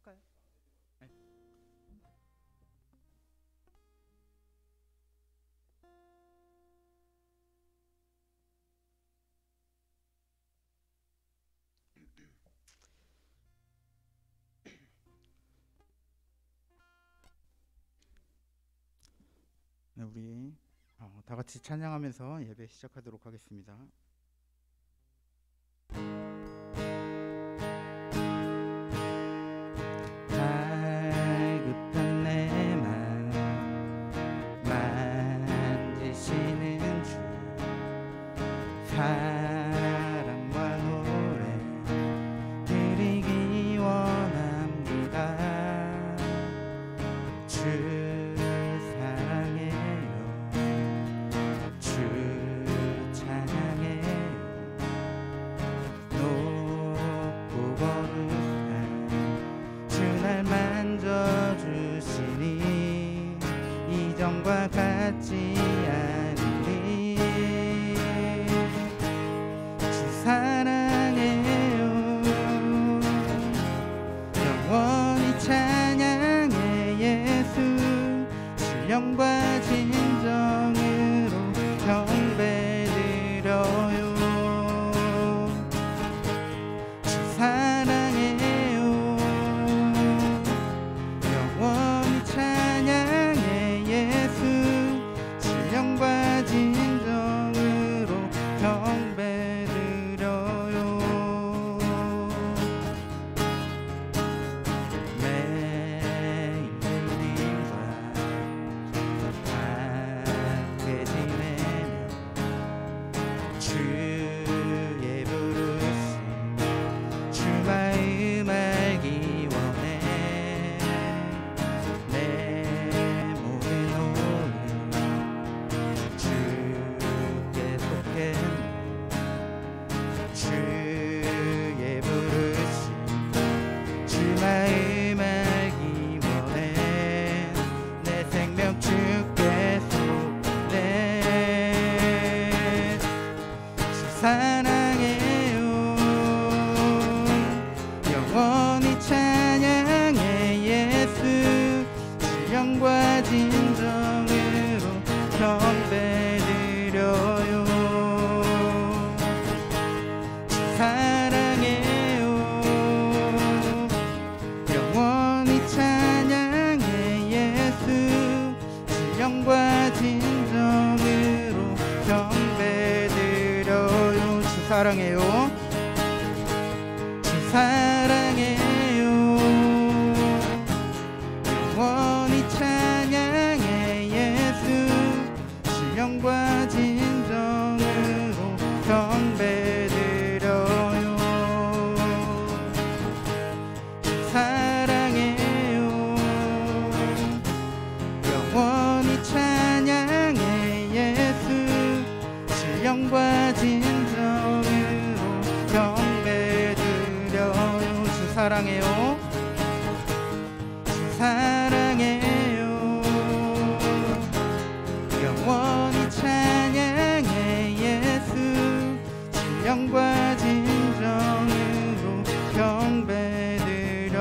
할까요? 네. 네, 우리 다 같이 찬양하면서 예배 시작하도록 하겠습니다. 갈급한 내 맘 만지시는 주, 사랑과 노래 드리기 원합니다. 주 사랑해요, 주 찬양해요. 높고 거룩한 주 날 만져주시니 이전과 같지 않으리. 주 사랑해요, 영원히 찬양해 예수. 신령과 진정으로 경배드려요. 주 사랑해요, 영원히 찬양해 예수. 신령과 진정으로 경배드려요. 매일 주님과 함께 지내며 주의 부르심 주 마음 알기 원해. 내 모든 오늘 주께 속했네. 주의 부르심 주 마음 알기 원해. 내 생명 주께 쏟네. 주 사랑해요, 영원히 찬양해 예수. 신령과 진정으로 경배드려요. 주 사랑해요, 영원히 찬양해 예수. 신령과 진정으로 경배드려요. 주 사랑해요, 주 사랑해요, 영원히 찬양해 예수. 신령과 진정으로 경배드려요. 주 사랑해요, 영원히 찬양해 예수. 신령과 영원히 찬양해 예수. 신령과 진정으로 경배드려요.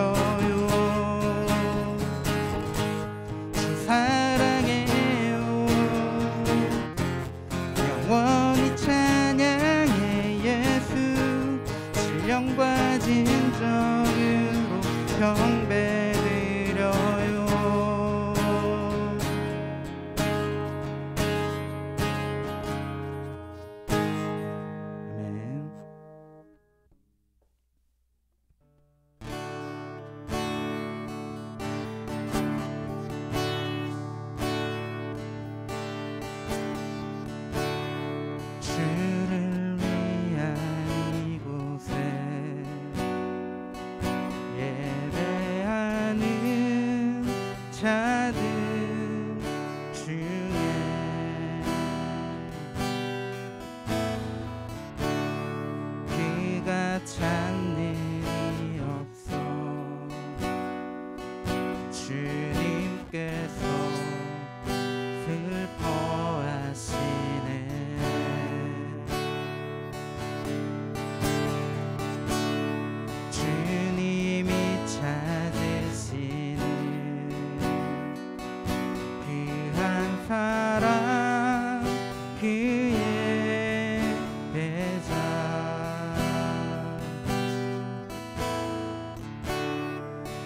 주 사랑해요. 영원히 찬양해 예수. 신령과 진정으로 경배드려요. 주를 위한 이곳에 예배하는 자들 중에 그가 찬 일이 없어 주님께서 슬퍼하시네. 주님이 찾으시는 그 한 사람 그의 배자.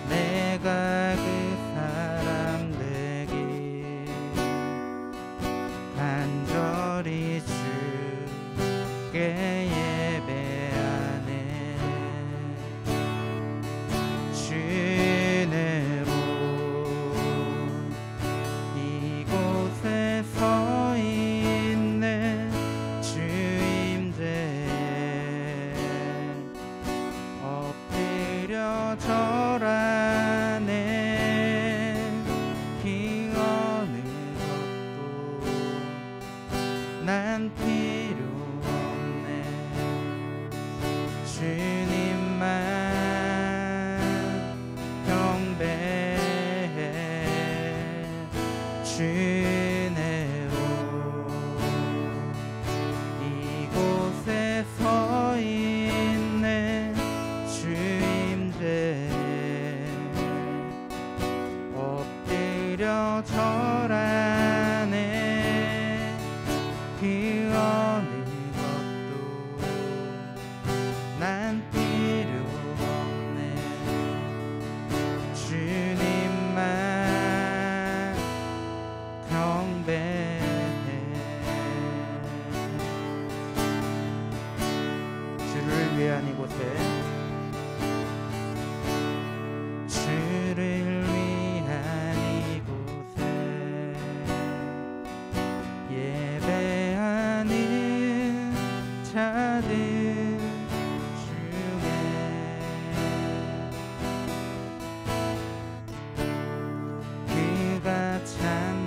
내가 그 사람 되길 간절히 주께 예배하네. 주내로 이곳에 서 있네. 주임제에 엎드려 절하네. 그 어느 것도 난 필요 없네. 주님만 경배해. 주내로 이곳에 서 있네. 주임제에 엎드려 절하네. 그 어느 것도 난 필요 없네. 주님만 경배해. 주를 위한 이곳에 주를 위한 이곳에 예배하는 자들 중에 그가 찬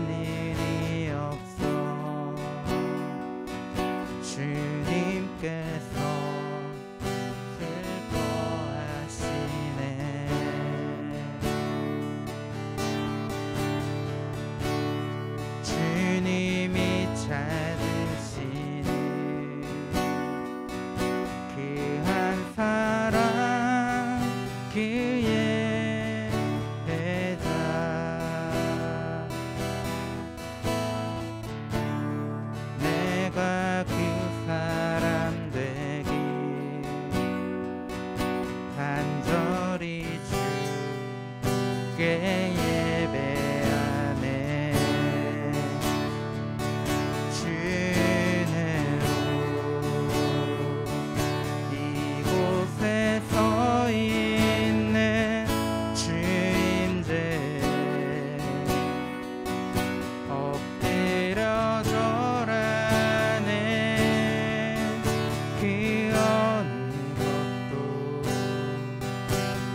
일이 없어 주님께서 슬퍼하시네. 주님이 찾으시는 그 한 사람 그의 배자. 내가 그 사람 되길 간절히 주께 예배하네. 주내로 이곳에 서 있네. 주임제에 엎드려 절하네. 그 어느 것도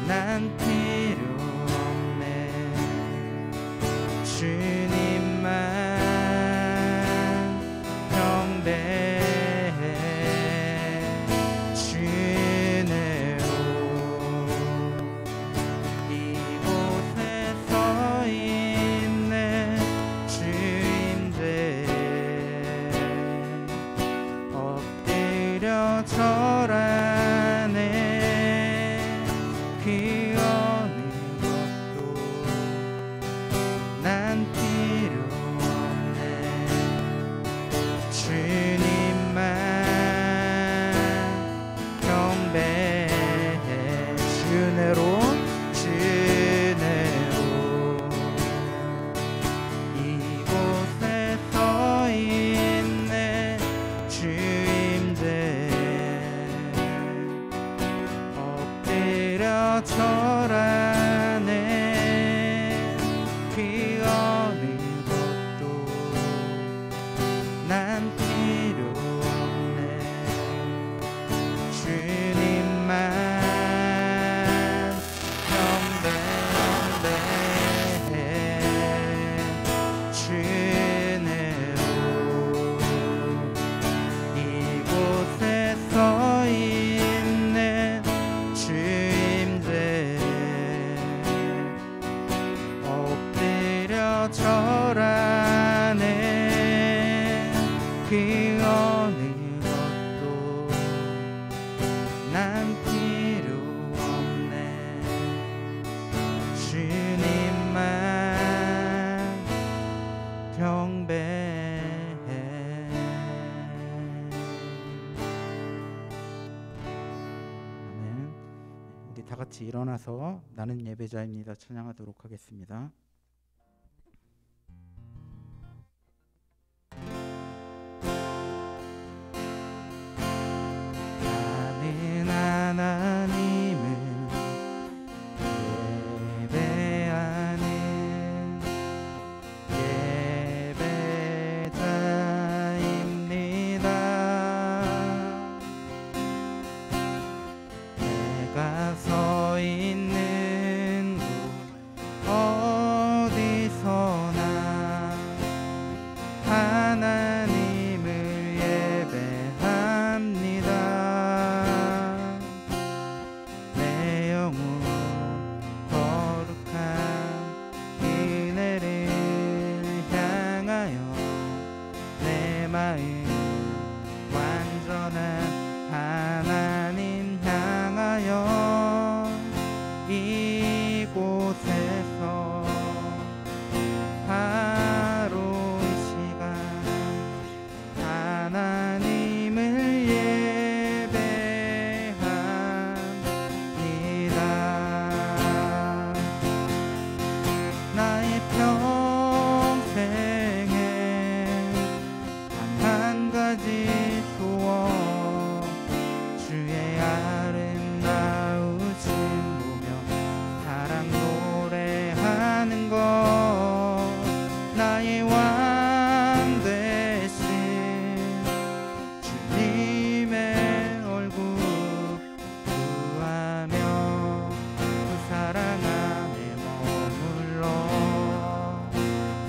난 필요 없네. 주님만 경배해. 주내로 이곳에 서 있네. 주임제에 난 필요 없네. 주님만 절하네. 그 어느 것도 난 필요 없네. 주님만 경배해. 아멘. 우리 다 같이 일어나서 나는 예배자입니다 찬양하도록 하겠습니다. 하나님을 예배하는 예배자입니다. 내가 서 있는 곳 어디서나 하나님을 예배합니다. 완전한 하나님 향하여 이곳에서 바로 이 시간 하나님을 예배합니다. 나의 평생에 한 가지 소원 주의 아름다우신 보며 사랑 노래하는 것 나의 왕 되신 주님의 얼굴 구하며 그 사랑 안에 머물러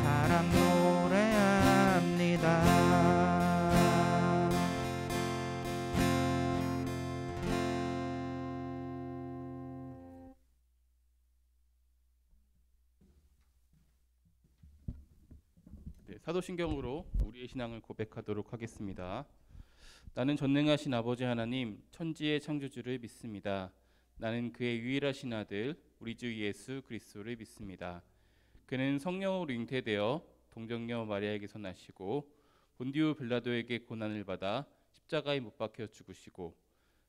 사랑 노래합니다. 사도신경으로 우리의 신앙을 고백하도록 하겠습니다. 나는 전능하신 아버지 하나님 천지의 창조주를 믿습니다. 나는 그의 유일하신 아들 우리 주 예수 그리스도를 믿습니다. 그는 성령으로 잉태되어 동정녀 마리아에게서 나시고 본디오 빌라도에게 고난을 받아 십자가에 못 박혀 죽으시고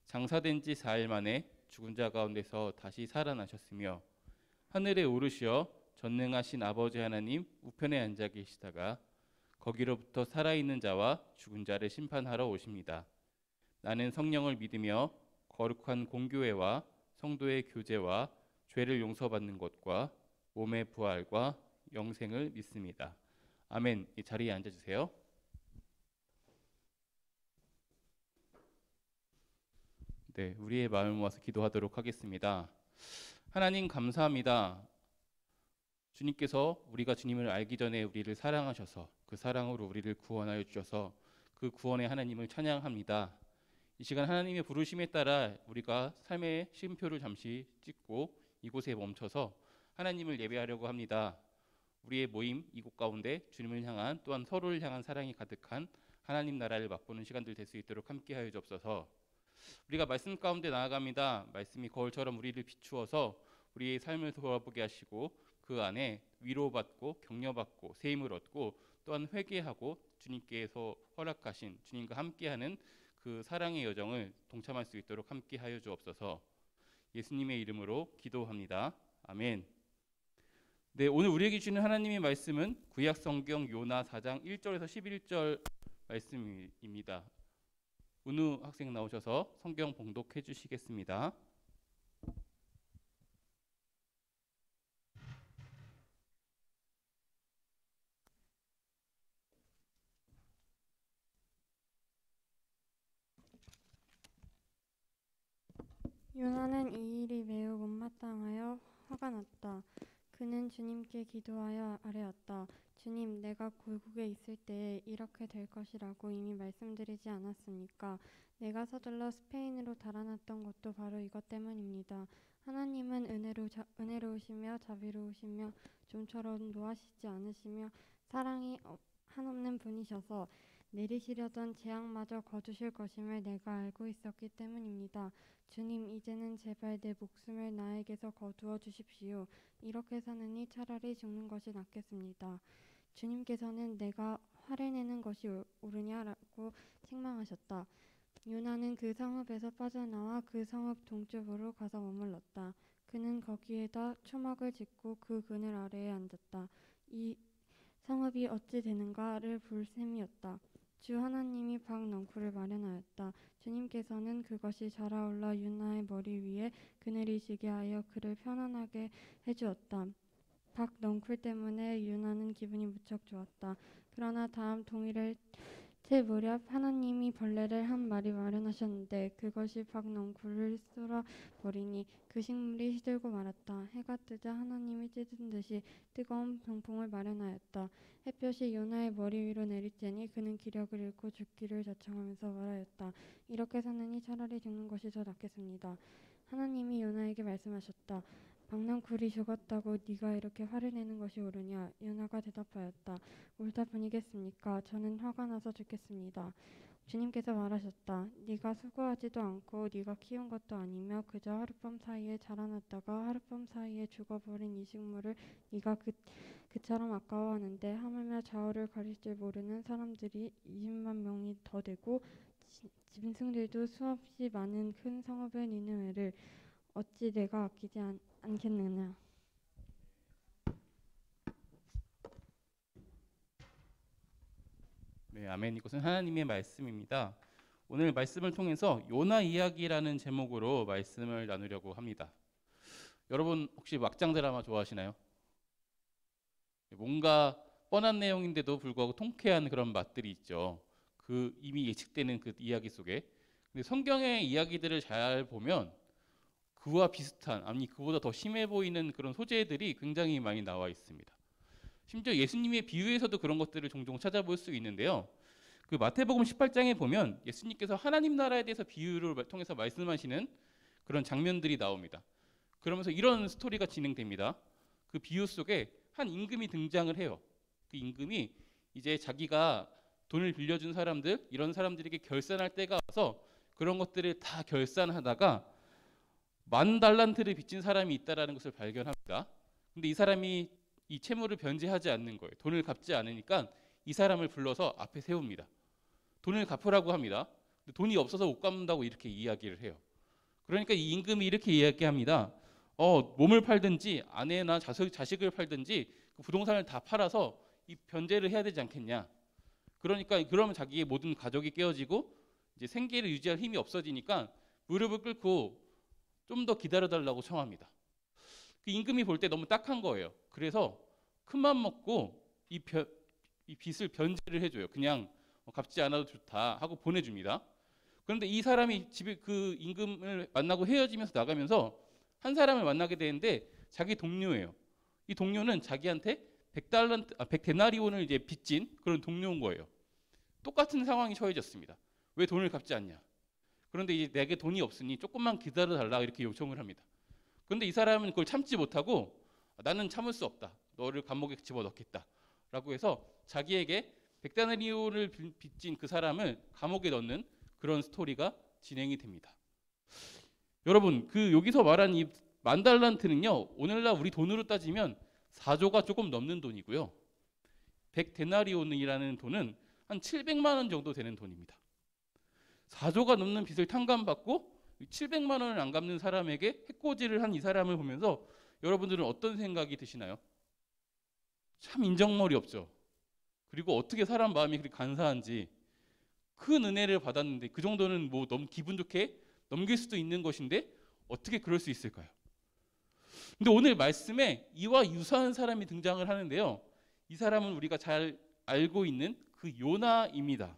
장사된 지 4일 만에 죽은 자 가운데서 다시 살아나셨으며 하늘에 오르시어 전능하신 아버지 하나님 우편에 앉아 계시다가 거기로부터 살아있는 자와 죽은 자를 심판하러 오십니다. 나는 성령을 믿으며 거룩한 공교회와 성도의 교제와 죄를 용서받는 것과 몸의 부활과 영생을 믿습니다. 아멘. 이 자리에 앉아주세요. 네, 우리의 마음을 모아서 기도하도록 하겠습니다. 하나님 감사합니다. 주님께서 우리가 주님을 알기 전에 우리를 사랑하셔서 그 사랑으로 우리를 구원하여 주셔서 그 구원의 하나님을 찬양합니다. 이 시간 하나님의 부르심에 따라 우리가 삶의 쉼표를 잠시 찍고 이곳에 멈춰서 하나님을 예배하려고 합니다. 우리의 모임 이곳 가운데 주님을 향한 또한 서로를 향한 사랑이 가득한 하나님 나라를 맛보는 시간들 될 수 있도록 함께하여 주옵소서. 우리가 말씀 가운데 나아갑니다. 말씀이 거울처럼 우리를 비추어서 우리의 삶을 돌아보게 하시고 그 안에 위로받고 격려받고 새 힘을 얻고 또한 회개하고 주님께서 허락하신 주님과 함께하는 그 사랑의 여정을 동참할 수 있도록 함께하여 주옵소서. 예수님의 이름으로 기도합니다. 아멘. 네, 오늘 우리에게 주는 하나님의 말씀은 구약 성경 요나 4장 1절에서 11절 말씀입니다. 은우 학생 나오셔서 성경 봉독해 주시겠습니다. 요나는 이 일이 매우 못마땅하여 화가 났다. 그는 주님께 기도하여 아뢰었다. 주님, 내가 고국에 있을 때에 이렇게 될 것이라고 이미 말씀드리지 않았습니까? 내가 서둘러 스페인으로 달아났던 것도 바로 이것 때문입니다. 하나님은 은혜로우시며 자비로우시며 좀처럼 노하시지 않으시며 사랑이 한없는 분이셔서 내리시려던 재앙마저 거두실 것임을 내가 알고 있었기 때문입니다. 주님, 이제는 제발 내 목숨을 나에게서 거두어 주십시오. 이렇게 사느니 차라리 죽는 것이 낫겠습니다. 주님께서는 내가 화를 내는 것이 옳으냐라고 책망하셨다. 요나는 그 성읍에서 빠져나와 그 성읍 동쪽으로 가서 머물렀다. 그는 거기에다 초막을 짓고 그 그늘 아래에 앉았다. 이 성읍이 어찌 되는가를 볼 셈이었다. 주 하나님이 박 넝쿨을 마련하였다. 주님께서는 그것이 자라올라 요나의 머리 위에 그늘이 지게 하여 그를 편안하게 해주었다. 박 넝쿨 때문에 요나는 기분이 무척 좋았다. 그러나 다음 동일의 때 무렵 하나님이 벌레를 한 마리 마련하셨는데 그것이 박 넝쿨을 쏠아버리니 그 식물이 시들고 말았다. 해가 뜨자 하나님이 찢은 듯이 뜨거운 병풍을 마련하였다. 햇볕이 요나의 머리 위로 내리쬐니 그는 기력을 잃고 죽기를 자청하면서 말하였다. 이렇게 사느니 차라리 죽는 것이 더 낫겠습니다. 하나님이 요나에게 말씀하셨다. 박넝쿨이 죽었다고 네가 이렇게 화를 내는 것이 옳으냐? 요나가 대답하였다. 옳다 뿐이겠습니까? 저는 화가 나서 죽겠습니다. 주님께서 말하셨다. 네가 수고하지도 않고 네가 키운 것도 아니며 그저 하룻밤 사이에 자라났다가 하룻밤 사이에 죽어버린 이 식물을 네가 그처럼 아까워하는데 하물며 좌우를 가릴 줄 모르는 사람들이 20만 명이 더 되고 짐승들도 수없이 많은 큰 성읍의 니느웨를 어찌 내가 아끼지 않겠느냐. 네, 아멘. 이것은 하나님의 말씀입니다. 오늘 말씀을 통해서 요나 이야기라는 제목으로 말씀을 나누려고 합니다. 여러분 혹시 막장 드라마 좋아하시나요? 뭔가 뻔한 내용인데도 불구하고 통쾌한 그런 맛들이 있죠. 그 이미 예측되는 그 이야기 속에. 근데 성경의 이야기들을 잘 보면 그와 비슷한, 아니 그보다 더 심해 보이는 그런 소재들이 굉장히 많이 나와 있습니다. 심지어 예수님의 비유에서도 그런 것들을 종종 찾아볼 수 있는데요. 그 마태복음 18장에 보면 예수님께서 하나님 나라에 대해서 비유를 통해서 말씀하시는 그런 장면들이 나옵니다. 그러면서 이런 스토리가 진행됩니다. 그 비유 속에 한 임금이 등장을 해요. 그 임금이 이제 자기가 돈을 빌려준 사람들, 이런 사람들에게 결산할 때가 와서 그런 것들을 다 결산하다가 10,000달란트를 빚진 사람이 있다라는 것을 발견합니다. 근데 이 사람이 이 채무를 변제하지 않는 거예요. 돈을 갚지 않으니까 이 사람을 불러서 앞에 세웁니다. 돈을 갚으라고 합니다. 근데 돈이 없어서 못 갚는다고 이렇게 이야기를 해요. 그러니까 이 임금이 이렇게 이야기합니다. 몸을 팔든지 아내나 자식을 팔든지 그 부동산을 다 팔아서 이 변제를 해야 되지 않겠냐. 그러니까 그러면 자기의 모든 가족이 깨어지고 이제 생계를 유지할 힘이 없어지니까 무릎을 꿇고 좀 더 기다려달라고 청합니다. 그 임금이 볼 때 너무 딱한 거예요. 그래서 큰맘 먹고 이 빚을 변제를 해줘요. 그냥 갚지 않아도 좋다 하고 보내줍니다. 그런데 이 사람이 집에 그 임금을 만나고 헤어지면서 나가면서 한 사람을 만나게 되는데 자기 동료예요. 이 동료는 자기한테 100데나리온을 이제 빚진 그런 동료인 거예요. 똑같은 상황이 처해졌습니다. 왜 돈을 갚지 않냐? 그런데 이제 내게 돈이 없으니 조금만 기다려 달라 이렇게 요청을 합니다. 그런데 이 사람은 그걸 참지 못하고 나는 참을 수 없다. 너를 감옥에 집어넣겠다. 라고 해서 자기에게 100데나리온을 빚진 그 사람을 감옥에 넣는 그런 스토리가 진행이 됩니다. 여러분, 그 여기서 말한 이 10,000달란트는요. 오늘날 우리 돈으로 따지면 4조가 조금 넘는 돈이고요. 100데나리온이라는 돈은 한 700만 원 정도 되는 돈입니다. 4조가 넘는 빚을 탕감받고 700만 원을 안 갚는 사람에게 해코지를 한 이 사람을 보면서 여러분들은 어떤 생각이 드시나요? 참 인정머리 없죠. 그리고 어떻게 사람 마음이 그렇게 간사한지 큰 은혜를 받았는데 그 정도는 뭐 너무 기분 좋게 넘길 수도 있는 것인데 어떻게 그럴 수 있을까요? 근데 오늘 말씀에 이와 유사한 사람이 등장을 하는데요. 이 사람은 우리가 잘 알고 있는 그 요나입니다.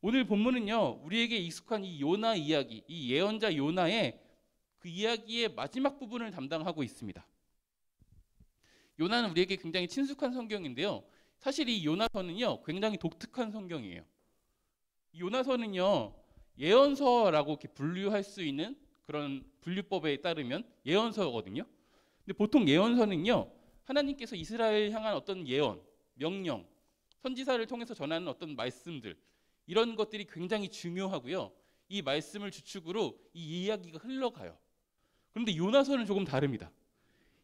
오늘 본문은요, 우리에게 익숙한 이 요나 이야기, 이 예언자 요나의 그 이야기의 마지막 부분을 담당하고 있습니다. 요나는 우리에게 굉장히 친숙한 성경인데요. 사실 이 요나서는요, 굉장히 독특한 성경이에요. 이 요나서는요, 예언서라고 이렇게 분류할 수 있는 그런 분류법에 따르면 예언서거든요. 근데 보통 예언서는요, 하나님께서 이스라엘 향한 어떤 예언, 명령, 선지자를 통해서 전하는 어떤 말씀들, 이런 것들이 굉장히 중요하고요. 이 말씀을 주축으로 이 이야기가 흘러가요. 그런데 요나서는 조금 다릅니다.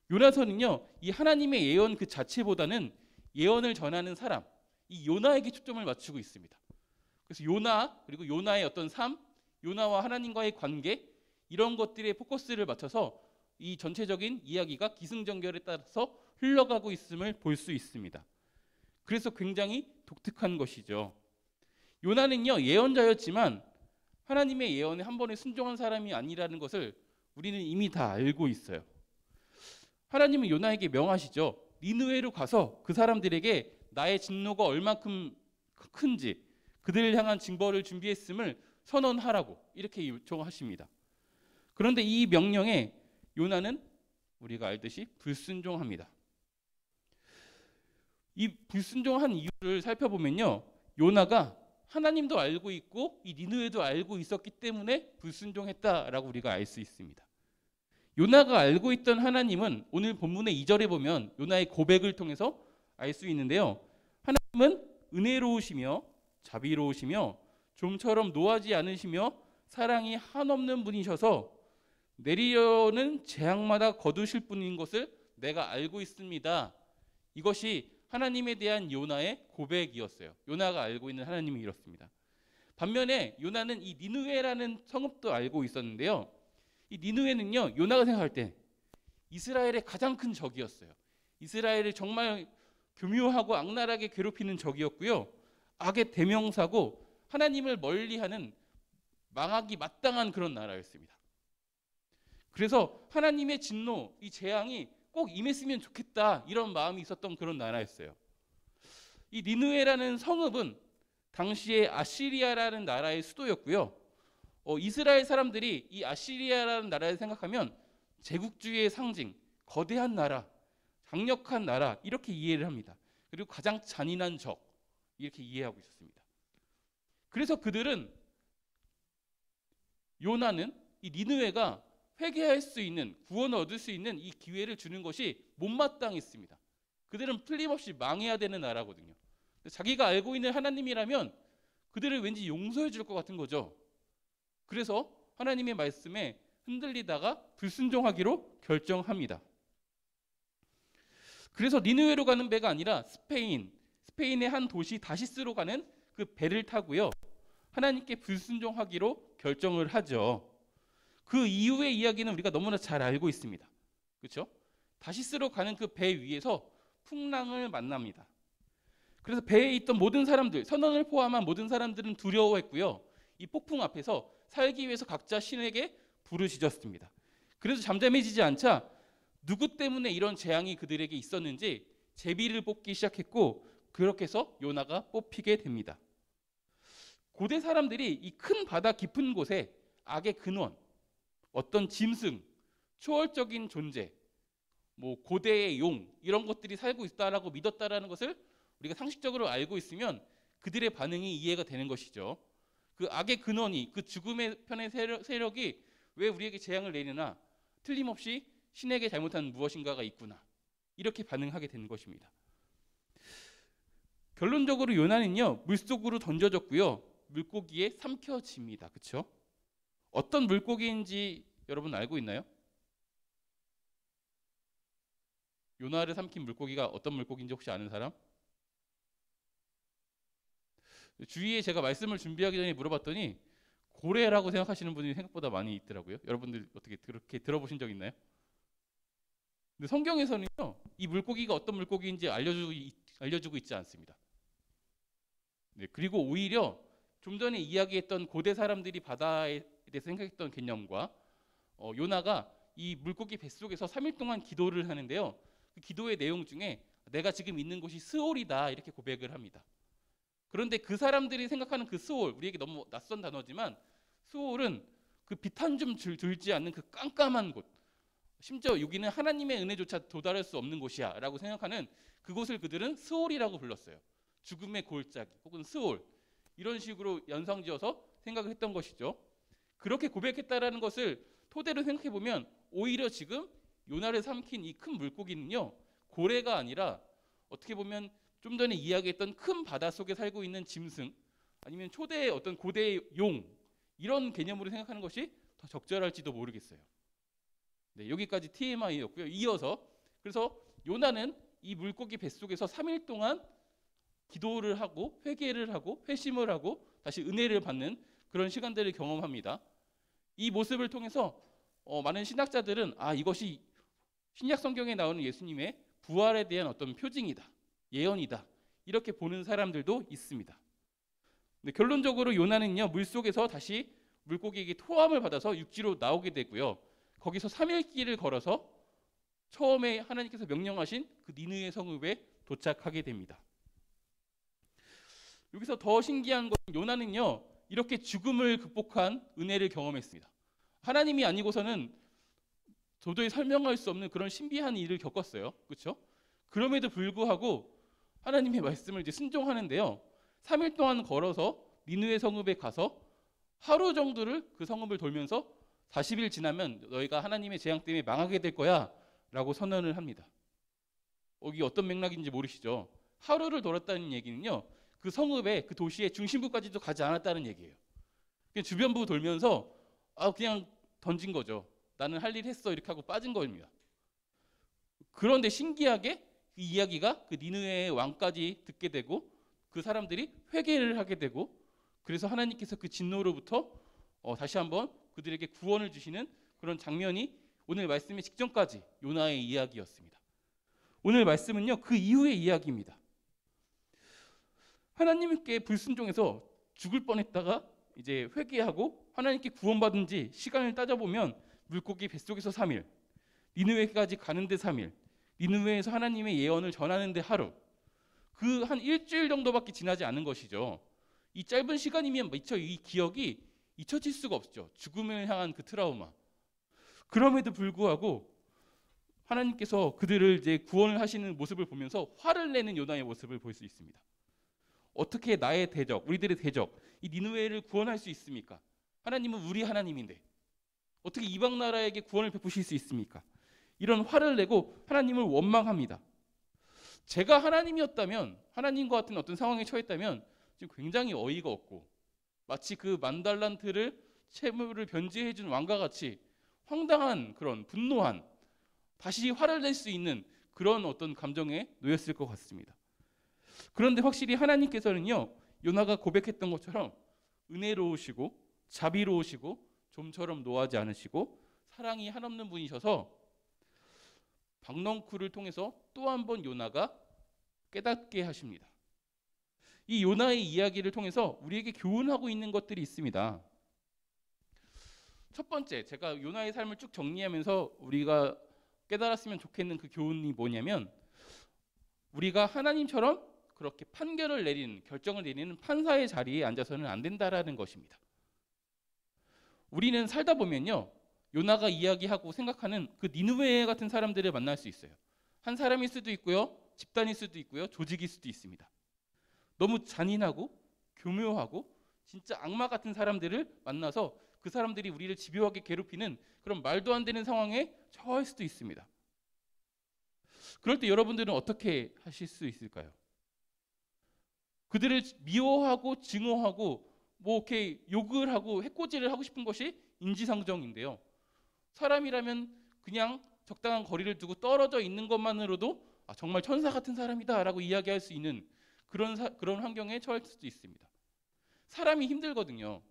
요나서는요, 이 하나님의 예언 그 자체보다는 예언을 전하는 사람, 이 요나에게 초점을 맞추고 있습니다. 그래서 요나, 그리고 요나의 어떤 삶, 요나와 하나님과의 관계, 이런 것들에 포커스를 맞춰서 이 전체적인 이야기가 기승전결에 따라서 흘러가고 있음을 볼 수 있습니다. 그래서 굉장히 독특한 것이죠. 요나는요, 예언자였지만 하나님의 예언에 한 번에 순종한 사람이 아니라는 것을 우리는 이미 다 알고 있어요. 하나님은 요나에게 명하시죠. 니느웨로 가서 그 사람들에게 나의 진노가 얼만큼 큰지, 그들을 향한 징벌을 준비했음을 선언하라고 이렇게 요청하십니다. 그런데 이 명령에 요나는 우리가 알듯이 불순종합니다. 이 불순종한 이유를 살펴보면요, 요나가 하나님도 알고 있고 이 니느웨도 알고 있었기 때문에 불순종했다라고 우리가 알 수 있습니다. 요나가 알고 있던 하나님은 오늘 본문의 2절에 보면 요나의 고백을 통해서 알 수 있는데요, 하나님은 은혜로우시며 자비로우시며 좀처럼 노하지 않으시며 사랑이 한없는 분이셔서 내리려는 재앙마다 거두실 분인 것을 내가 알고 있습니다. 이것이 하나님에 대한 요나의 고백이었어요. 요나가 알고 있는 하나님이 이렇습니다. 반면에 요나는 이 니느웨라는 성읍도 알고 있었는데요, 이 니느웨는요, 요나가 생각할 때 이스라엘의 가장 큰 적이었어요. 이스라엘을 정말 교묘하고 악랄하게 괴롭히는 적이었고요, 악의 대명사고 하나님을 멀리하는 망하기 마땅한 그런 나라였습니다. 그래서 하나님의 진노, 이 재앙이 꼭 임했으면 좋겠다, 이런 마음이 있었던 그런 나라였어요. 이 니느웨라는 성읍은 당시에 아시리아라는 나라의 수도였고요, 이스라엘 사람들이 이 아시리아라는 나라를 생각하면 제국주의의 상징, 거대한 나라, 강력한 나라, 이렇게 이해를 합니다. 그리고 가장 잔인한 적, 이렇게 이해하고 있었습니다. 그래서 그들은, 요나는 이 니느웨가 회개할 수 있는, 구원을 얻을 수 있는 이 기회를 주는 것이 못마땅했습니다. 그들은 틀림없이 망해야 되는 나라거든요. 자기가 알고 있는 하나님이라면 그들을 왠지 용서해 줄 것 같은 거죠. 그래서 하나님의 말씀에 흔들리다가 불순종하기로 결정합니다. 그래서 니느웨로 가는 배가 아니라 스페인의 한 도시 다시스로 가는 그 배를 타고요, 하나님께 불순종하기로 결정을 하죠. 그 이후의 이야기는 우리가 너무나 잘 알고 있습니다. 그렇죠? 다시스로 가는 그 배 위에서 풍랑을 만납니다. 그래서 배에 있던 모든 사람들, 선원을 포함한 모든 사람들은 두려워했고요, 이 폭풍 앞에서 살기 위해서 각자 신에게 부르짖었습니다. 그래서 잠잠해지지 않자 누구 때문에 이런 재앙이 그들에게 있었는지 제비를 뽑기 시작했고, 그렇게 해서 요나가 뽑히게 됩니다. 고대 사람들이 이 큰 바다 깊은 곳에 악의 근원, 어떤 짐승, 초월적인 존재, 뭐 고대의 용, 이런 것들이 살고 있다라고 믿었다라는 것을 우리가 상식적으로 알고 있으면 그들의 반응이 이해가 되는 것이죠. 그 악의 근원이, 그 죽음의 편의 세력이 왜 우리에게 재앙을 내리나, 틀림없이 신에게 잘못한 무엇인가가 있구나, 이렇게 반응하게 되는 것입니다. 결론적으로 요나는요, 물속으로 던져졌고요, 물고기에 삼켜집니다. 그렇죠? 어떤 물고기인지 여러분 알고 있나요? 요나를 삼킨 물고기가 어떤 물고기인지 혹시 아는 사람? 주위에 제가 말씀을 준비하기 전에 물어봤더니 고래라고 생각하시는 분이 생각보다 많이 있더라고요. 여러분들 어떻게 그렇게 들어보신 적 있나요? 근데 성경에서는요, 이 물고기가 어떤 물고기인지 알려주고 있지 않습니다. 네, 그리고 오히려 좀 전에 이야기했던 고대 사람들이 바다에 대해서 생각했던 개념과 요나가 이 물고기 뱃속에서 3일 동안 기도를 하는데요, 그 기도의 내용 중에 내가 지금 있는 곳이 스올이다, 이렇게 고백을 합니다. 그런데 그 사람들이 생각하는 그 스올, 우리에게 너무 낯선 단어지만 스올은 그 빛 한 줌 들지 않는 그 깜깜한 곳, 심지어 여기는 하나님의 은혜조차 도달할 수 없는 곳이야 라고 생각하는 그곳을 그들은 스올이라고 불렀어요. 죽음의 골짜기 혹은 스올, 이런 식으로 연상지어서 생각을 했던 것이죠. 그렇게 고백했다라는 것을 토대로 생각해 보면 오히려 지금 요나를 삼킨 이 큰 물고기는요, 고래가 아니라 어떻게 보면 좀 전에 이야기했던 큰 바다 속에 살고 있는 짐승, 아니면 초대의 어떤 고대의 용, 이런 개념으로 생각하는 것이 더 적절할지도 모르겠어요. 네, 여기까지 TMI였고요. 이어서 그래서 요나는 이 물고기 뱃속에서 3일 동안 기도를 하고 회개를 하고 회심을 하고 다시 은혜를 받는 그런 시간들을 경험합니다. 이 모습을 통해서 많은 신학자들은 이것이 신약 성경에 나오는 예수님의 부활에 대한 어떤 표징이다, 예언이다, 이렇게 보는 사람들도 있습니다. 근데 결론적으로 요나는요, 물속에서 다시 물고기에게 토함을 받아서 육지로 나오게 되고요. 거기서 3일 길을 걸어서 처음에 하나님께서 명령하신 그 니느웨 성읍에 도착하게 됩니다. 여기서 더 신기한 건 요나는요, 이렇게 죽음을 극복한 은혜를 경험했습니다. 하나님이 아니고서는 도저히 설명할 수 없는 그런 신비한 일을 겪었어요. 그렇죠? 그럼에도 불구하고 하나님의 말씀을 이제 순종하는데요. 3일 동안 걸어서 니느웨 성읍에 가서 하루 정도를 그 성읍을 돌면서 40일 지나면 너희가 하나님의 재앙 때문에 망하게 될 거야 라고 선언을 합니다. 이게 어떤 맥락인지 모르시죠? 하루를 돌았다는 얘기는요, 그 성읍의 그 도시의 중심부까지도 가지 않았다는 얘기예요. 그냥 주변부 돌면서 그냥 던진 거죠. 나는 할 일 했어 이렇게 하고 빠진 겁니다. 그런데 신기하게 그 이야기가 그 니느웨의 왕까지 듣게 되고 그 사람들이 회개를 하게 되고, 그래서 하나님께서 그 진노로부터 다시 한번 그들에게 구원을 주시는 그런 장면이 오늘 말씀의 직전까지 요나의 이야기였습니다. 오늘 말씀은요, 그 이후의 이야기입니다. 하나님께 불순종해서 죽을 뻔했다가 이제 회개하고 하나님께 구원받은 지 시간을 따져보면 물고기 뱃속에서 3일, 니느웨까지 가는데 3일, 니느웨에서 하나님의 예언을 전하는데 하루, 그 한 일주일 정도밖에 지나지 않은 것이죠. 이 짧은 시간이면 미처 이 기억이 잊혀질 수가 없죠. 죽음을 향한 그 트라우마. 그럼에도 불구하고 하나님께서 그들을 이제 구원을 하시는 모습을 보면서 화를 내는 요나의 모습을 볼 수 있습니다. 어떻게 나의 대적, 우리들의 대적, 이 니느웨를 구원할 수 있습니까? 하나님은 우리 하나님인데 어떻게 이방 나라에게 구원을 베푸실 수 있습니까? 이런 화를 내고 하나님을 원망합니다. 제가 하나님이었다면, 하나님과 같은 어떤 상황에 처했다면 지금 굉장히 어이가 없고 마치 그 10,000달란트를 채무를 변제해 준 왕과 같이 황당한 그런 분노한, 다시 화를 낼 수 있는 그런 어떤 감정에 놓였을 것 같습니다. 그런데 확실히 하나님께서는요, 요나가 고백했던 것처럼 은혜로우시고 자비로우시고 좀처럼 노하지 않으시고 사랑이 한없는 분이셔서 박넝쿨을 통해서 또 한 번 요나가 깨닫게 하십니다. 이 요나의 이야기를 통해서 우리에게 교훈하고 있는 것들이 있습니다. 첫 번째, 제가 요나의 삶을 쭉 정리하면서 우리가 깨달았으면 좋겠는 그 교훈이 뭐냐면, 우리가 하나님처럼 그렇게 판결을 내리는, 결정을 내리는 판사의 자리에 앉아서는 안 된다라는 것입니다. 우리는 살다 보면요, 요나가 이야기하고 생각하는 그 니느웨 같은 사람들을 만날 수 있어요. 한 사람일 수도 있고요, 집단일 수도 있고요, 조직일 수도 있습니다. 너무 잔인하고 교묘하고 진짜 악마 같은 사람들을 만나서 그 사람들이 우리를 집요하게 괴롭히는 그런 말도 안 되는 상황에 처할 수도 있습니다. 그럴 때 여러분들은 어떻게 하실 수 있을까요? 그들을 미워하고 증오하고 이렇게 욕을 하고 해코지를 하고 싶은 것이 인지상정인데요. 사람이라면 그냥 적당한 거리를 두고 떨어져 있는 것만으로도 정말 천사 같은 사람이다라고 이야기할 수 있는 그런 환경에 처할 수도 있습니다. 사람이 힘들거든요.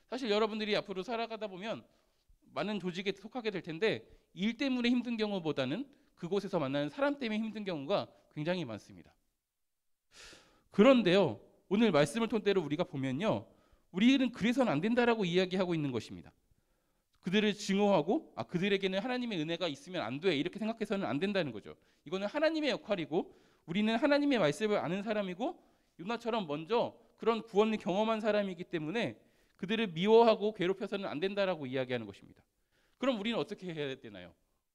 사실 여러분들이 앞으로 살아가다 보면 많은 조직에 속하게 될 텐데 일 때문에 힘든 경우보다는 그곳에서 만나는 사람 때문에 힘든 경우가 굉장히 많습니다. 그런데요, 오늘 말씀을 토대로 우리가 보면요, 우리는 그래서는 안 된다라고 이야기하고 있는 것입니다. 그들을 증오하고 그들에게는 하나님의 은혜가 있으면 안 돼 이렇게 생각해서는 안 된다는 거죠. 이거는 하나님의 역할이고 우리는 하나님의 말씀을 아는 사람이고 요나처럼 먼저 그런 구원을 경험한 사람이기 때문에 그들을 미워하고 괴롭혀서는 안 된다라고 이야기하는 것입니다. 그럼 우리는 어떻게 해야 되나요?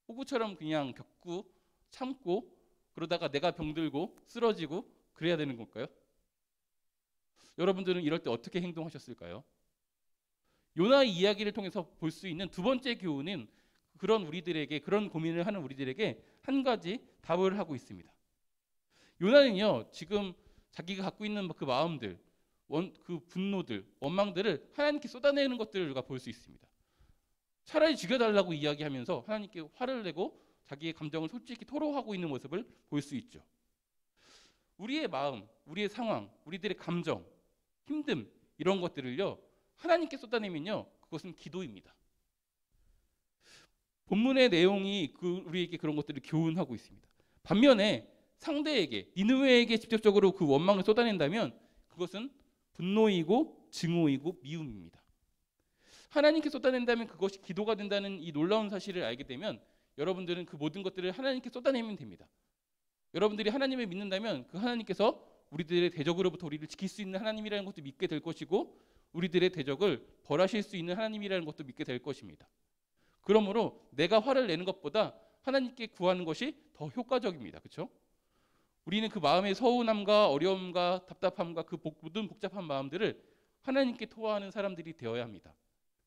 호구처럼 그냥 겪고 참고 그러다가 내가 병들고 쓰러지고 그래야 되는 걸까요? 여러분들은 이럴 때 어떻게 행동하셨을까요? 요나의 이야기를 통해서 볼 수 있는 두 번째 교훈은 그런 우리들에게, 그런 고민을 하는 우리들에게 한 가지 답을 하고 있습니다. 요나는요, 지금 자기가 갖고 있는 그 마음들, 그 분노들, 원망들을 하나님께 쏟아내는 것들을 우리가 볼 수 있습니다. 차라리 죽여달라고 이야기하면서 하나님께 화를 내고 자기의 감정을 솔직히 토로하고 있는 모습을 볼 수 있죠. 우리의 마음, 우리의 상황, 우리들의 감정, 힘듦 이런 것들을요, 하나님께 쏟아내면요, 그것은 기도입니다. 본문의 내용이 우리에게 그런 것들을 교훈하고 있습니다. 반면에 상대에게, 니느웨에게 직접적으로 그 원망을 쏟아낸다면 그것은 분노이고 증오이고 미움입니다. 하나님께 쏟아낸다면 그것이 기도가 된다는 이 놀라운 사실을 알게 되면 여러분들은 그 모든 것들을 하나님께 쏟아내면 됩니다. 여러분들이 하나님을 믿는다면 그 하나님께서 우리들의 대적으로부터 우리를 지킬 수 있는 하나님이라는 것도 믿게 될 것이고 우리들의 대적을 벌하실 수 있는 하나님이라는 것도 믿게 될 것입니다. 그러므로 내가 화를 내는 것보다 하나님께 구하는 것이 더 효과적입니다. 그렇죠? 우리는 그 마음의 서운함과 어려움과 답답함과 그 모든 복잡한 마음들을 하나님께 토하는 사람들이 되어야 합니다.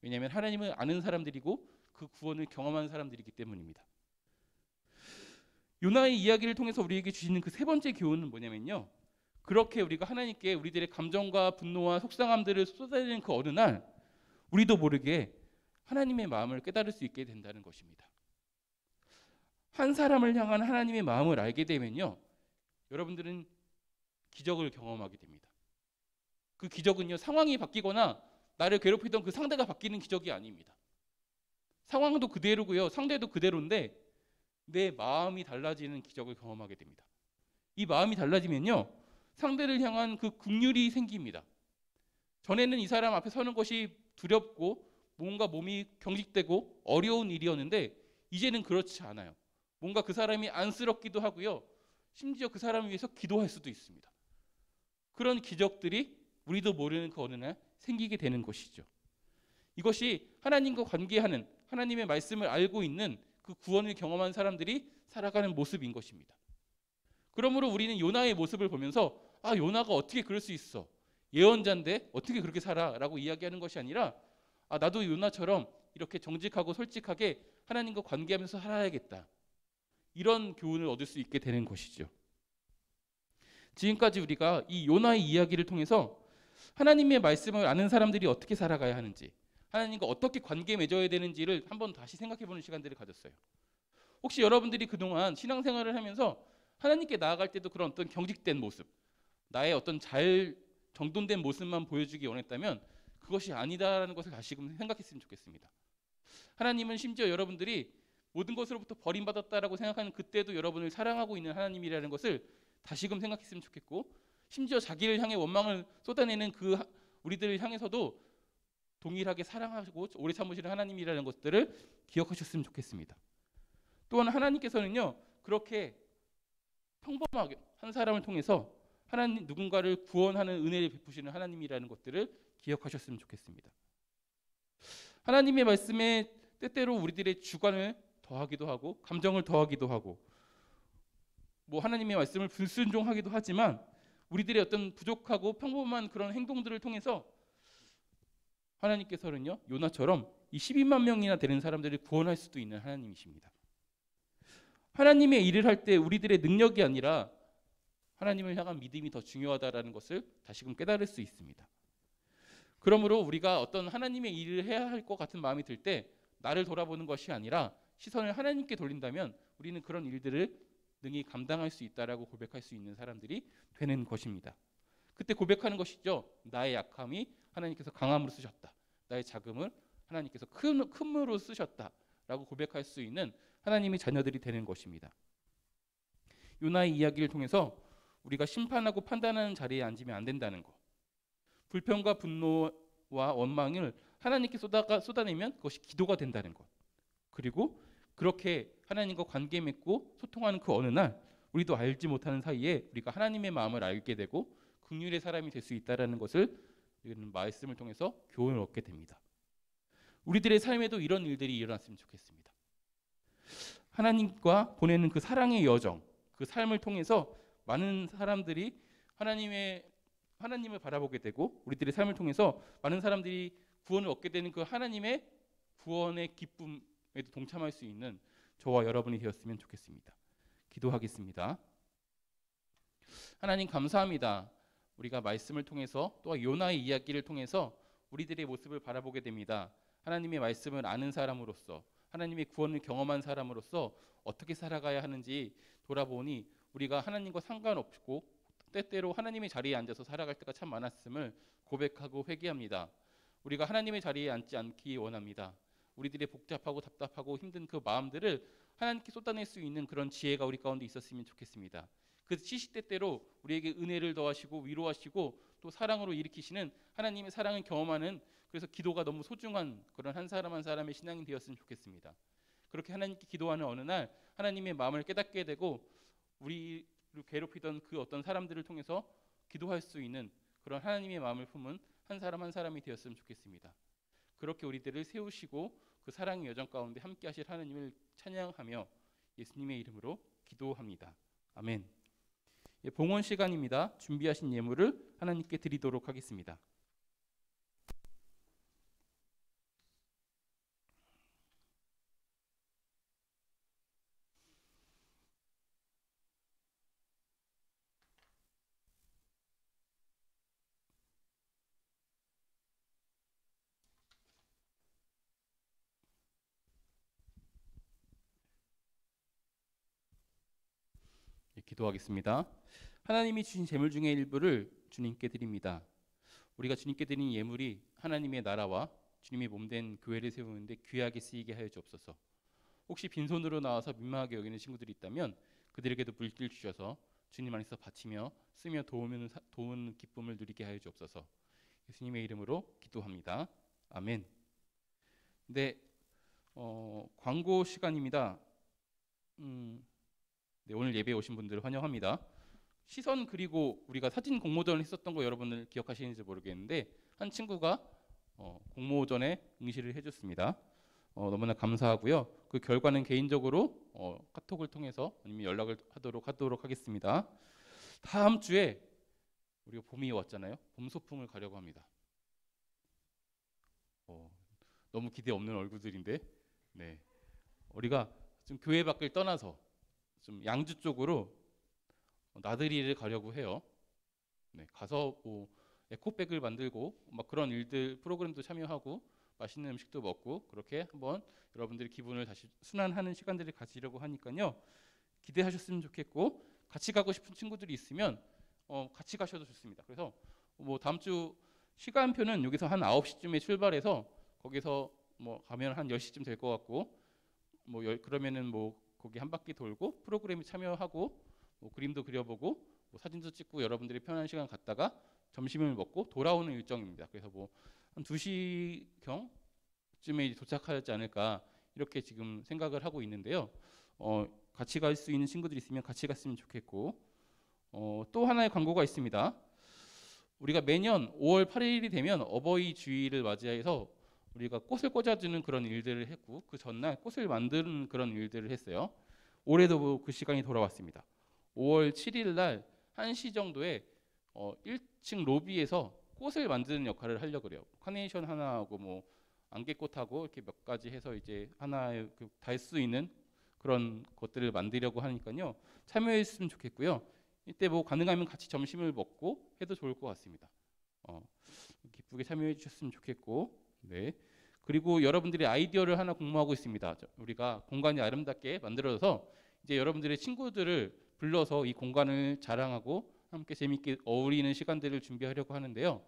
왜냐하면 하나님을 아는 사람들이고 그 구원을 경험한 사람들이기 때문입니다. 요나의 이야기를 통해서 우리에게 주시는 그 세 번째 교훈은 뭐냐면요, 그렇게 우리가 하나님께 우리들의 감정과 분노와 속상함들을 쏟아내는 그 어느 날 우리도 모르게 하나님의 마음을 깨달을 수 있게 된다는 것입니다. 한 사람을 향한 하나님의 마음을 알게 되면요, 여러분들은 기적을 경험하게 됩니다. 그 기적은요, 상황이 바뀌거나 나를 괴롭히던 그 상대가 바뀌는 기적이 아닙니다. 상황도 그대로고요, 상대도 그대로인데 내 마음이 달라지는 기적을 경험하게 됩니다. 이 마음이 달라지면요, 상대를 향한 그 긍휼이 생깁니다. 전에는 이 사람 앞에 서는 것이 두렵고 뭔가 몸이 경직되고 어려운 일이었는데 이제는 그렇지 않아요. 뭔가 그 사람이 안쓰럽기도 하고요, 심지어 그 사람을 위해서 기도할 수도 있습니다. 그런 기적들이 우리도 모르는 그 어느 날 생기게 되는 것이죠. 이것이 하나님과 관계하는, 하나님의 말씀을 알고 있는 그 구원을 경험한 사람들이 살아가는 모습인 것입니다. 그러므로 우리는 요나의 모습을 보면서 아, 요나가 어떻게 그럴 수 있어? 예언자인데 어떻게 그렇게 살아? 라고 이야기하는 것이 아니라 아, 나도 요나처럼 이렇게 정직하고 솔직하게 하나님과 관계하면서 살아야겠다. 이런 교훈을 얻을 수 있게 되는 것이죠. 지금까지 우리가 이 요나의 이야기를 통해서 하나님의 말씀을 아는 사람들이 어떻게 살아가야 하는지, 하나님과 어떻게 관계 맺어야 되는지를 한번 다시 생각해보는 시간들을 가졌어요. 혹시 여러분들이 그동안 신앙생활을 하면서 하나님께 나아갈 때도 그런 어떤 경직된 모습, 나의 어떤 잘 정돈된 모습만 보여주기 원했다면 그것이 아니다라는 것을 다시금 생각했으면 좋겠습니다. 하나님은 심지어 여러분들이 모든 것으로부터 버림받았다라고 생각하는 그때도 여러분을 사랑하고 있는 하나님이라는 것을 다시금 생각했으면 좋겠고, 심지어 자기를 향해 원망을 쏟아내는 그 우리들을 향해서도 동일하게 사랑하고 오래 참으시는 하나님이라는 것들을 기억하셨으면 좋겠습니다. 또한 하나님께서는요, 그렇게 평범하게 한 사람을 통해서 하나님 누군가를 구원하는 은혜를 베푸시는 하나님이라는 것들을 기억하셨으면 좋겠습니다. 하나님의 말씀에 때때로 우리들의 주관을 더하기도 하고 감정을 더하기도 하고 뭐 하나님의 말씀을 불순종하기도 하지만 우리들의 어떤 부족하고 평범한 그런 행동들을 통해서 하나님께서는요, 요나처럼 이 12만 명이나 되는 사람들을 구원할 수도 있는 하나님이십니다. 하나님의 일을 할 때 우리들의 능력이 아니라 하나님을 향한 믿음이 더 중요하다라는 것을 다시금 깨달을 수 있습니다. 그러므로 우리가 어떤 하나님의 일을 해야 할 것 같은 마음이 들 때 나를 돌아보는 것이 아니라 시선을 하나님께 돌린다면 우리는 그런 일들을 능히 감당할 수 있다라고 고백할 수 있는 사람들이 되는 것입니다. 그때 고백하는 것이죠. 나의 약함이 하나님께서 강함으로 쓰셨다. 나의 작음을 하나님께서 큰으로 쓰셨다라고 고백할 수 있는 하나님의 자녀들이 되는 것입니다. 요나의 이야기를 통해서 우리가 심판하고 판단하는 자리에 앉으면 안 된다는 것, 불평과 분노와 원망을 하나님께 쏟아내면 그것이 기도가 된다는 것, 그리고 그렇게 하나님과 관계 맺고 소통하는 그 어느 날 우리도 알지 못하는 사이에 우리가 하나님의 마음을 알게 되고 긍휼의 사람이 될 수 있다라는 것을 우리는 말씀을 통해서 교훈을 얻게 됩니다. 우리들의 삶에도 이런 일들이 일어났으면 좋겠습니다. 하나님과 보내는 그 사랑의 여정, 그 삶을 통해서 많은 사람들이 하나님을 바라보게 되고 우리들의 삶을 통해서 많은 사람들이 구원을 얻게 되는 그 하나님의 구원의 기쁨에도 동참할 수 있는 저와 여러분이 되었으면 좋겠습니다. 기도하겠습니다. 하나님 감사합니다. 우리가 말씀을 통해서 또 요나의 이야기를 통해서 우리들의 모습을 바라보게 됩니다. 하나님의 말씀을 아는 사람으로서 하나님의 구원을 경험한 사람으로서 어떻게 살아가야 하는지 돌아보니 우리가 하나님과 상관없고 때때로 하나님의 자리에 앉아서 살아갈 때가 참 많았음을 고백하고 회개합니다. 우리가 하나님의 자리에 앉지 않기 원합니다. 우리들의 복잡하고 답답하고 힘든 그 마음들을 하나님께 쏟아낼 수 있는 그런 지혜가 우리 가운데 있었으면 좋겠습니다. 그 시시때때로 우리에게 은혜를 더하시고 위로하시고 또 사랑으로 일으키시는 하나님의 사랑을 경험하는, 그래서 기도가 너무 소중한 그런 한 사람 한 사람의 신앙이 되었으면 좋겠습니다. 그렇게 하나님께 기도하는 어느 날 하나님의 마음을 깨닫게 되고 우리를 괴롭히던 그 어떤 사람들을 통해서 기도할 수 있는 그런 하나님의 마음을 품은 한 사람 한 사람이 되었으면 좋겠습니다. 그렇게 우리들을 세우시고 그 사랑의 여정 가운데 함께 하실 하나님을 찬양하며 예수님의 이름으로 기도합니다. 아멘. 봉헌 시간입니다. 준비하신 예물을 하나님께 드리도록 하겠습니다. 기도하겠습니다. 하나님이 주신 재물 중에 일부를 주님께 드립니다. 우리가 주님께 드리는 예물이 하나님의 나라와 주님의 몸된 교회를 세우는데 귀하게 쓰이게 하여 주옵소서. 혹시 빈손으로 나와서 민망하게 여기는 친구들이 있다면 그들에게도 물길 주셔서 주님 안에서 바치며 쓰며 도우는 기쁨을 누리게 하여 주옵소서. 예수님의 이름으로 기도합니다. 아멘. 네, 광고 시간입니다. 네, 오늘 예배에 오신 분들을 환영합니다. 시선 그리고 우리가 사진 공모전을 했었던 거 여러분들 기억하시는지 모르겠는데 한 친구가 공모전에 응시를 해줬습니다. 너무나 감사하고요. 그 결과는 개인적으로 카톡을 통해서 아니면 연락을 하도록 하겠습니다. 다음 주에 우리가 봄이 왔잖아요. 봄 소풍을 가려고 합니다. 너무 기대 없는 얼굴들인데, 네, 우리가 좀 교회 밖을 떠나서 좀 양주 쪽으로 나들이를 가려고 해요. 네, 가서 뭐 에코백을 만들고 막 그런 일들 프로그램도 참여하고 맛있는 음식도 먹고 그렇게 한번 여러분들의 기분을 다시 순환하는 시간들을 가지려고 하니까요. 기대하셨으면 좋겠고 같이 가고 싶은 친구들이 있으면 같이 가셔도 좋습니다. 그래서 뭐 다음 주 시간표는 여기서 한 9시쯤에 출발해서 거기서 뭐 가면 한 10시쯤 될 것 같고 그러면은 뭐 거기 한 바퀴 돌고 프로그램에 참여하고 뭐 그림도 그려보고 뭐 사진도 찍고 여러분들이 편한 시간 갖다가 점심을 먹고 돌아오는 일정입니다. 그래서 뭐 한 2시경쯤에 도착하지 않을까 이렇게 지금 생각을 하고 있는데요. 같이 갈 수 있는 친구들이 있으면 같이 갔으면 좋겠고 또 하나의 광고가 있습니다. 우리가 매년 5월 8일이 되면 어버이 주일을 맞이해서 우리가 꽃을 꽂아주는 그런 일들을 했고 그 전날 꽃을 만드는 그런 일들을 했어요. 올해도 그 시간이 돌아왔습니다. 5월 7일 날 1시 정도에 1층 로비에서 꽃을 만드는 역할을 하려고 그래요. 카네이션 하나하고 뭐 안개꽃하고 이렇게 몇 가지 해서 이제 하나에 달 수 있는 그런 것들을 만들려고 하니까요. 참여했으면 좋겠고요. 이때 뭐 가능하면 같이 점심을 먹고 해도 좋을 것 같습니다. 기쁘게 참여해 주셨으면 좋겠고, 네. 그리고 여러분들이 아이디어를 하나 공모하고 있습니다. 우리가 공간이 아름답게 만들어서 이제 여러분들의 친구들을 불러서 이 공간을 자랑하고 함께 재미있게 어울리는 시간들을 준비하려고 하는데요.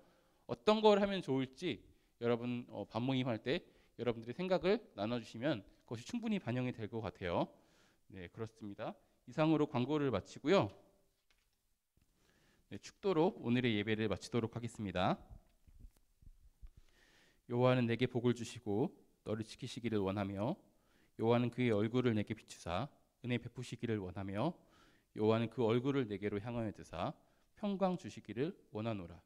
어떤 걸 하면 좋을지 여러분 반 모임할 때 여러분들의 생각을 나눠주시면 그것이 충분히 반영이 될 것 같아요. 네, 그렇습니다. 이상으로 광고를 마치고요. 네, 축도로 오늘의 예배를 마치도록 하겠습니다. 여호와는 내게 복을 주시고 너를 지키시기를 원하며 여호와는 그의 얼굴을 내게 비추사 은혜 베푸시기를 원하며 여호와는 그 얼굴을 내게로 향하여 드사 평강 주시기를 원하노라.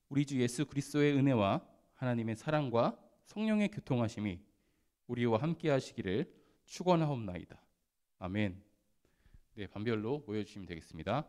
우리 주 예수 그리스도의 은혜와 하나님의 사랑과 성령의 교통하심이 우리와 함께 하시기를 축원하옵나이다. 아멘. 네, 반별로 모여주시면 되겠습니다.